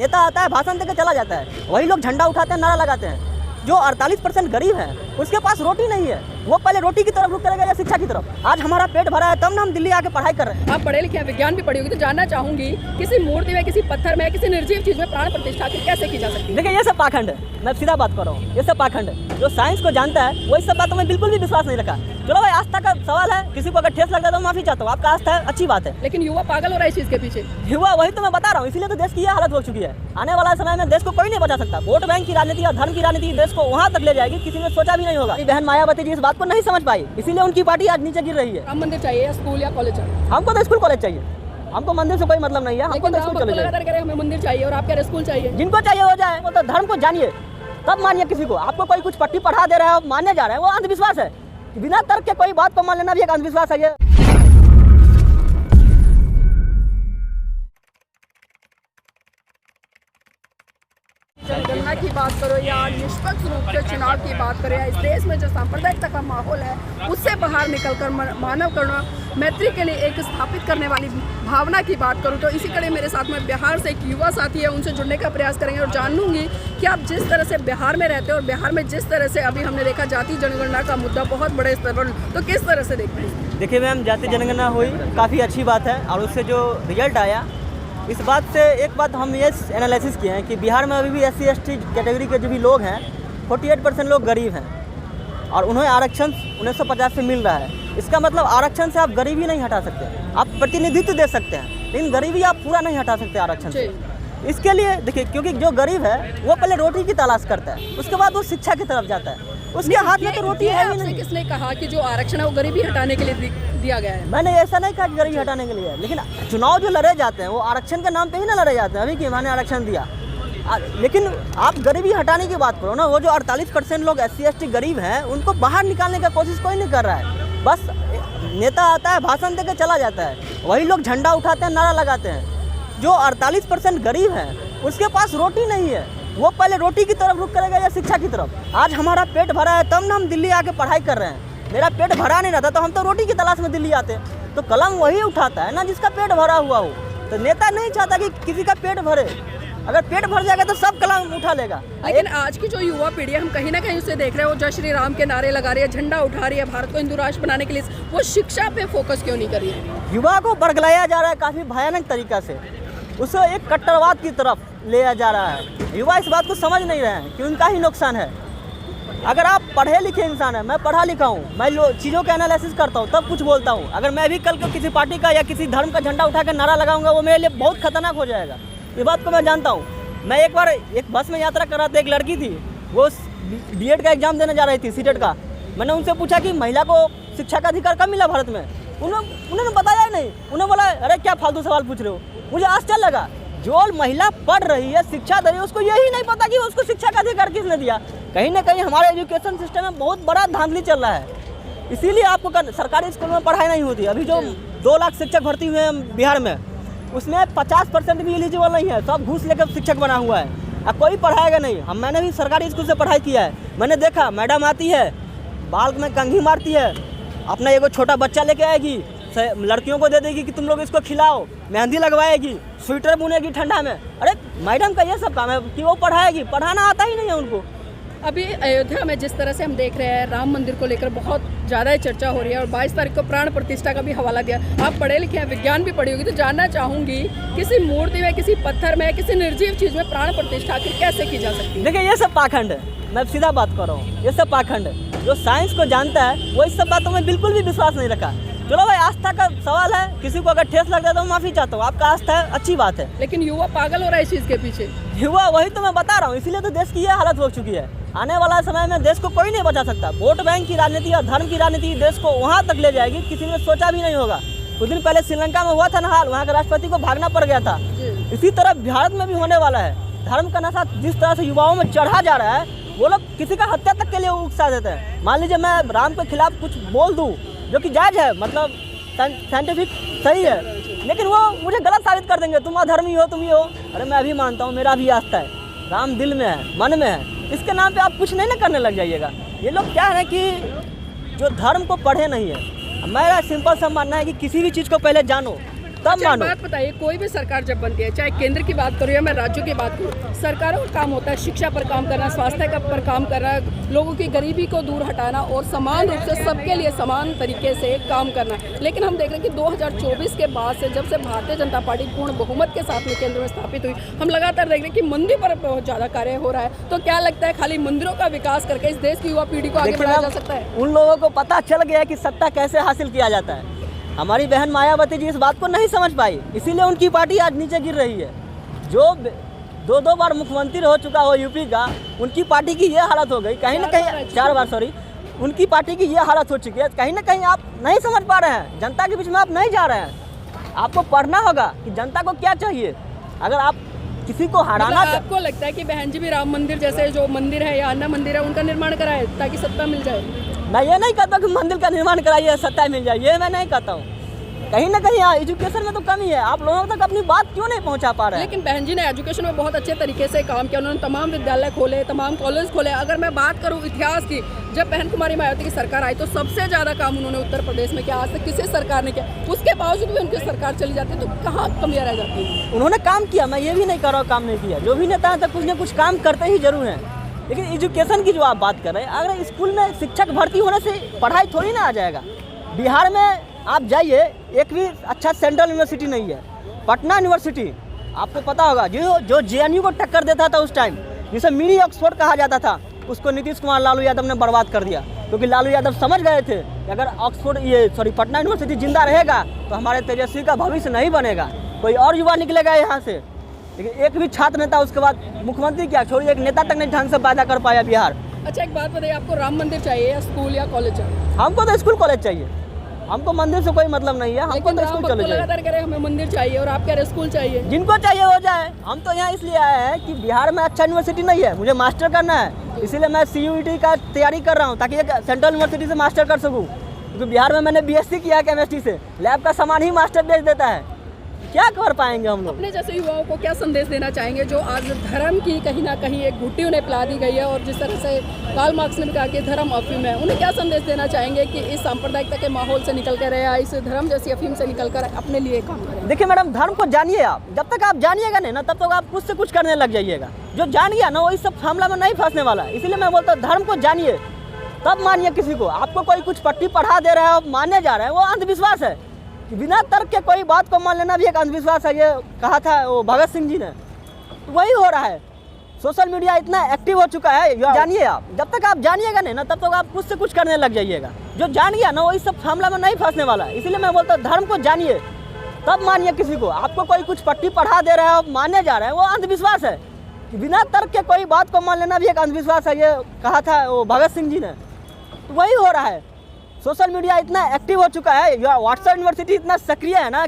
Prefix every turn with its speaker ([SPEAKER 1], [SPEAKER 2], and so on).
[SPEAKER 1] नेता आता है, भाषण देकर चला जाता है, वही लोग झंडा उठाते हैं, नारा लगाते हैं। जो 48% गरीब है उसके पास रोटी नहीं है, वो पहले रोटी की तरफ रुख करेगा या शिक्षा की तरफ। आज हमारा पेट भरा है तब ना हम दिल्ली आके पढ़ाई कर रहे हैं।
[SPEAKER 2] आप पढ़े लिखे हैं, विज्ञान भी पढ़ी होगी, तो जानना चाहूंगी किसी मूर्ति में, किसी पत्थर में, किसी निर्जीव चीज में प्राण प्रतिष्ठा कैसे की जा सकती है?
[SPEAKER 1] देखिए ये सब पाखंड है, मैं सीधा बात कर रहा हूँ, ये सब पाखंड है। जो साइंस को जानता है वो इस सब बातों में बिल्कुल भी विश्वास नहीं रखा। चलो भाई, आस्था का सवाल है, किसी को अगर ठेस लगता है तो माफी चाहता हूँ, आपका आस्था है, अच्छी बात है।
[SPEAKER 2] लेकिन युवा पागल हो रहा है इस चीज के पीछे।
[SPEAKER 1] युवा, वही तो मैं बता रहा हूँ, इसीलिए तो देश की ये हालत हो चुकी है। आने वाला समय में देश को कोई नहीं बचा सकता। वोट बैंक की राजनीति या धर्म की राजनीति देश को वहाँ तक ले जाएगी, किसी ने सोचा भी नहीं होगा। बहन मायावती जी इस बात को नहीं समझ पाई, इसीलिए उनकी पार्टी आज नीचे गिर रही है।
[SPEAKER 2] राम मंदिर चाहिए या स्कूल या कॉलेज चाहिए?
[SPEAKER 1] हमको तो स्कूल कॉलेज चाहिए, हमको मंदिर से कोई मतलब नहीं है, हमको तो स्कूल कॉलेज चाहिए।
[SPEAKER 2] हमें मंदिर चाहिए और आप कह रहे स्कूल चाहिए।
[SPEAKER 1] जिनको चाहिए हो जाए, वो तो धर्म को जानिए तब मानिए। किसी को आपको कोई कुछ पट्टी पढ़ा दे रहा है, मानने जा रहे हैं, वो अंधविश्वास है। बिना तर्क के कोई बात को मान लेना भी एक अंधविश्वास है। ये
[SPEAKER 2] जनगणना की बात करो या निष्पक्ष रूप से चुनाव की बात करो या इस देश में जो सांप्रदायिकता का माहौल है उससे बाहर निकलकर मानव करुणा मैत्री के लिए एक स्थापित करने वाली भावना की बात करूं तो इसी कड़ी मेरे साथ में बिहार से एक युवा साथी है, उनसे जुड़ने का प्रयास करेंगे और जानूंगी कि आप जिस तरह से बिहार में रहते हो और बिहार में जिस तरह से अभी हमने देखा जाति जनगणना का मुद्दा बहुत बड़े स्तर पर, तो किस तरह से देखते हैं?
[SPEAKER 1] देखिए मैम, जाति जनगणना हुई, काफ़ी अच्छी बात है, और उससे जो रिजल्ट आया, इस बात से एक बात हम ये एनालिसिस किए हैं कि बिहार में अभी भी SC ST कैटेगरी के जो भी लोग हैं 48% लोग गरीब हैं, और उन्हें आरक्षण 1950 से मिल रहा है। इसका मतलब आरक्षण से आप गरीबी नहीं हटा सकते, आप प्रतिनिधित्व दे सकते हैं, लेकिन गरीबी आप पूरा नहीं हटा सकते आरक्षण से। इसके लिए देखिए, क्योंकि जो गरीब है वो पहले रोटी की तलाश करता है, उसके बाद वो शिक्षा की तरफ जाता है, उसके हाथ में तो रोटी है ही नहीं।
[SPEAKER 2] किसने कहा कि जो आरक्षण है वो गरीबी हटाने के लिए दिया गया है?
[SPEAKER 1] मैंने ऐसा नहीं कहा कि गरीबी हटाने के लिए, लेकिन चुनाव जो लड़े जाते हैं वो आरक्षण के नाम पे ही ना लड़े जाते हैं। अभी कि मैंने आरक्षण दिया, लेकिन आप गरीबी हटाने की बात करो ना। वो जो 48% लोग SC ST गरीब हैं उनको बाहर निकालने का कोशिश कोई नहीं कर रहा है। बस नेता आता है, भाषण देकर चला जाता है, वही लोग झंडा उठाते हैं, नारा लगाते हैं। जो 48% गरीब हैं उसके पास रोटी नहीं है, वो पहले रोटी की तरफ रुख करेगा या शिक्षा की तरफ। आज हमारा पेट भरा है तब ना हम दिल्ली आके पढ़ाई कर रहे हैं। मेरा पेट भरा नहीं रहता तो हम तो रोटी की तलाश में दिल्ली आते। तो कलम वही उठाता है ना जिसका पेट भरा हुआ हो। तो नेता नहीं चाहता कि किसी का पेट भरे, अगर पेट भर जाएगा तो सब कलम उठा लेगा।
[SPEAKER 2] लेकिन आज की जो युवा पीढ़ी है, हम कहीं ना कहीं उसे देख रहे हैं, वो जय श्री राम के नारे लगा रही है, झंडा उठा रही है, भारत को हिंदू राष्ट्र बनाने के लिए, वो शिक्षा पे फोकस क्यों नहीं कर रही है?
[SPEAKER 1] युवा को बरगलाया जा रहा है काफ़ी भयानक तरीका से, उसे एक कट्टरवाद की तरफ ले जा रहा है। युवा इस बात को समझ नहीं रहे हैं कि उनका ही नुकसान है। अगर आप पढ़े लिखे इंसान हैं, मैं पढ़ा लिखा हूँ, मैं चीज़ों का एनालिसिस करता हूँ तब कुछ बोलता हूँ। अगर मैं भी कल को किसी पार्टी का या किसी धर्म का झंडा उठा कर नारा लगाऊंगा, वो मेरे लिए बहुत खतरनाक हो जाएगा। ये बात को मैं जानता हूँ। मैं एक बार एक बस में यात्रा कर रहा था, एक लड़की थी, वो B.Ed का एग्जाम देने जा रही थी, CTET का। मैंने उनसे पूछा कि महिला को शिक्षा का अधिकार कब मिला भारत में? उन्होंने बताया ही नहीं। उन्होंने बोला अरे क्या फालतू सवाल पूछ रहे हो। मुझे आश्चर्य लगा, जो महिला पढ़ रही है, शिक्षा दे रही है, उसको यही नहीं पता कि उसको शिक्षा का अधिकार किसने दिया। कहीं ना कहीं हमारे एजुकेशन सिस्टम में बहुत बड़ा धांधली चल रहा है। इसीलिए आपको सरकारी स्कूल में पढ़ाई नहीं होती। अभी जो 2 लाख शिक्षक भर्ती हुए हैं बिहार में, उसमें 50% भी एलिजिबल नहीं है, सब घूस लेकर शिक्षक बना हुआ है। अब कोई पढ़ाएगा नहीं। मैंने भी सरकारी स्कूल से पढ़ाई किया है, मैंने देखा मैडम आती है, बाल में कंघी मारती है, अपना एगो छोटा बच्चा लेके आएगी, लड़कियों को दे देगी कि तुम लोग इसको खिलाओ, मेहंदी लगवाएगी, स्वेटर बुनेगी ठंडा में। अरे मैडम का ये सब काम है कि वो पढ़ाएगी, पढ़ाना आता ही नहीं है उनको।
[SPEAKER 2] अभी अयोध्या में जिस तरह से हम देख रहे हैं, राम मंदिर को लेकर बहुत ज़्यादा चर्चा हो रही है और 22 तारीख को प्राण प्रतिष्ठा का भी हवाला दिया। आप पढ़े लिखे हैं, विज्ञान भी पढ़ी होगी, तो जानना चाहूँगी किसी मूर्ति में, किसी पत्थर में, किसी निर्जीव चीज़ में प्राण प्रतिष्ठा आखिर कैसे की जा सकती है?
[SPEAKER 1] देखिए ये सब पाखंड है, मैं सीधा बात कर रहा हूँ, ये सब पाखंड है। जो साइंस को जानता है वो इस सब बातों में बिल्कुल भी विश्वास नहीं रखा। चलो भाई, आस्था का सवाल है, किसी को अगर ठेस लगता है तो माफी चाहता हूँ, आपका आस्था है, अच्छी बात है।
[SPEAKER 2] लेकिन युवा पागल हो रहा है इस चीज़ के पीछे।
[SPEAKER 1] युवा, वही तो मैं बता रहा हूँ, इसीलिए तो देश की ये हालत हो चुकी है। आने वाला समय में देश को कोई नहीं बचा सकता। वोट बैंक की राजनीति या धर्म की राजनीति देश को वहाँ तक ले जाएगी, किसी ने सोचा भी नहीं होगा। कुछ दिन पहले श्रीलंका में हुआ था ना हाल, वहाँ के राष्ट्रपति को भागना पड़ गया था। इसी तरह भारत में भी होने वाला है। धर्म का नशा जिस तरह से युवाओं में चढ़ा जा रहा है, वो लोग किसी का हत्या तक के लिए उकसा देते हैं। मान लीजिए मैं राम के खिलाफ कुछ बोल दूँ जो कि जायज़ है, मतलब साइंटिफिक सही है, लेकिन वो मुझे गलत साबित कर देंगे, तुम अधर्मी हो, तुम ये हो। अरे मैं भी मानता हूँ, मेरा भी आस्था है, राम दिल में है, मन में है, इसके नाम पे आप कुछ नहीं ना करने लग जाइएगा। ये लोग क्या है कि जो धर्म को पढ़े नहीं है। मेरा सिंपल सा मानना है कि किसी भी चीज़ को पहले जानो, तब मानो।
[SPEAKER 2] बात बताइए, कोई भी सरकार जब बनती है, चाहे केंद्र की बात करो या मैं राज्यों की बात करूँ, सरकारों का काम होता है शिक्षा पर काम करना, स्वास्थ्य का पर काम करना, लोगों की गरीबी को दूर हटाना और समान रूप से सबके लिए समान तरीके से काम करना। लेकिन हम देख रहे हैं कि 2024 के बाद से, जब से भारतीय जनता पार्टी पूर्ण बहुमत के साथ में केंद्र में स्थापित हुई, हम लगातार देख रहे हैं कि मंदिर पर बहुत ज़्यादा कार्य हो रहा है। तो क्या लगता है खाली मंदिरों का विकास करके इस देश की युवा पीढ़ी को आगे बढ़ाया जा सकता है?
[SPEAKER 1] उन लोगों को पता चल गया कि सत्ता कैसे हासिल किया जाता है। हमारी बहन मायावती जी इस बात को नहीं समझ पाई, इसीलिए उनकी पार्टी आज नीचे गिर रही है। जो दो बार मुख्यमंत्री हो चुका हो यूपी का, उनकी पार्टी की ये हालत हो गई, कहीं ना कहीं 4 बार सॉरी, उनकी पार्टी की ये हालत हो चुकी है। कहीं ना कहीं आप नहीं समझ पा रहे हैं, जनता के बीच में आप नहीं जा रहे हैं। आपको पढ़ना होगा कि जनता को क्या चाहिए। अगर आप किसी को हराना
[SPEAKER 2] आपको लगता है कि बहन जी भी राम मंदिर जैसे जो मंदिर है या अन्य मंदिर है उनका निर्माण कराए ताकि सत्ता मिल जाए?
[SPEAKER 1] मैं ये नहीं कहता कि मंदिर का निर्माण कराइए सत्ता मिल जाए, ये मैं नहीं कहता हूँ। कहीं ना कहीं एजुकेशन में तो कमी है, आप लोगों तक अपनी बात क्यों नहीं पहुंचा पा रहे हैं?
[SPEAKER 2] लेकिन बहन जी ने एजुकेशन में बहुत अच्छे तरीके से काम किया, उन्होंने तमाम विद्यालय खोले, तमाम कॉलेज खोले। अगर मैं बात करूं इतिहास की, जब बहन कुमारी मायावती की सरकार आई तो सबसे ज़्यादा काम उन्होंने उत्तर प्रदेश में किया, आज तक किसी सरकार ने किया। उसके बावजूद भी उनकी सरकार चली जाती है, तो कहाँ कमियाँ रह जाती है?
[SPEAKER 1] उन्होंने काम किया, मैं ये भी नहीं कर रहा हूँ काम नहीं किया। जो भी नेता है तो कुछ ना कुछ काम करते ही जरूर हैं। लेकिन एजुकेशन की जो आप बात कर रहे हैं, अगर स्कूल में शिक्षक भर्ती होने से पढ़ाई थोड़ी ना आ जाएगा। बिहार में आप जाइए, एक भी अच्छा सेंट्रल यूनिवर्सिटी नहीं है। पटना यूनिवर्सिटी आपको पता होगा, जो JNU को टक्कर देता था उस टाइम, जिसे मिनी ऑक्सफोर्ड कहा जाता था, उसको नीतीश कुमार लालू यादव ने बर्बाद कर दिया। क्योंकि लालू यादव समझ गए थे कि अगर पटना यूनिवर्सिटी जिंदा रहेगा तो हमारे तेजस्वी का भविष्य नहीं बनेगा, कोई और युवा निकलेगा यहाँ से। लेकिन एक भी छात्र नेता उसके बाद मुख्यमंत्री क्या छोड़िए, एक नेता तक नहीं ढंग से पैदा कर पाया बिहार।
[SPEAKER 2] अच्छा, एक बात बताइए, आपको राम मंदिर चाहिए या स्कूल या कॉलेज चाहिए?
[SPEAKER 1] हमको तो स्कूल कॉलेज चाहिए, हमको मंदिर से कोई मतलब नहीं है। हमको तो स्कूल कॉलेज
[SPEAKER 2] लगातार कह रहे हमें मंदिर चाहिए और आप कह रहे स्कूल चाहिए।
[SPEAKER 1] जिनको चाहिए हो जाए। हम तो यहाँ इसलिए आए हैं कि बिहार में अच्छा यूनिवर्सिटी नहीं है, मुझे मास्टर करना है, इसीलिए मैं CUET का तैयारी कर रहा हूँ ताकि एक सेंट्रल यूनिवर्सिटी से मास्टर कर सकूँ। क्योंकि बिहार में मैंने BSc किया है केमिस्ट्री से, लैब का सामान ही मास्टर बेच देता है, क्या कर पाएंगे हम लोग?
[SPEAKER 2] अपने जैसे युवाओं को क्या संदेश देना चाहेंगे जो आज धर्म की कहीं ना कहीं एक घुट्टी उन्हें पिला दी गई है, और जिस तरह से कार्ल मार्क्स ने भी कहा कि धर्म अफीम है, उन्हें क्या संदेश देना चाहेंगे कि इस सांप्रदायिकता के माहौल से निकल कर रहे, इस धर्म जैसी अफीम से निकल कर अपने लिए काम करें?
[SPEAKER 1] देखिए मैडम, धर्म को जानिए आप, जब तक आप जानिएगा नहीं ना, तब तक आप कुछ से कुछ करने लग जाइएगा। जो जान गया ना, वो इस सब मामला में नहीं फंसने वाला। इसलिए मैं बोलता हूँ धर्म को जानिए, तब मानिए किसी को। आपको कोई कुछ पट्टी पढ़ा दे रहा है, आप मानने जा रहे हैं, वो अंधविश्वास है। बिना तर्क के कोई बात को मान लेना भी एक अंधविश्वास है, ये कहा था वो भगत सिंह जी ने। तो वही हो रहा है, सोशल मीडिया इतना एक्टिव हो चुका है, जानिए आप। जब तक आप जानिएगा नहीं ना, तब तक आप कुछ से कुछ करने लग जाइएगा। जो जान गया ना, वो इस सब मामला में नहीं फंसने वाला। इसलिए मैं बोलता हूँ धर्म को जानिए, तब मानिए किसी को। आपको कोई कुछ पट्टी पढ़ा दे रहा है, आप मानने जा रहे हैं, वो अंधविश्वास है। बिना तर्क के कोई बात को मान लेना भी एक अंधविश्वास है, ये कहा था वो भगत सिंह जी ने। तो वही हो रहा है, सोशल मीडिया इतना एक्टिव हो चुका है, व्हाट्सएप यूनिवर्सिटी इतना सक्रिय है ना।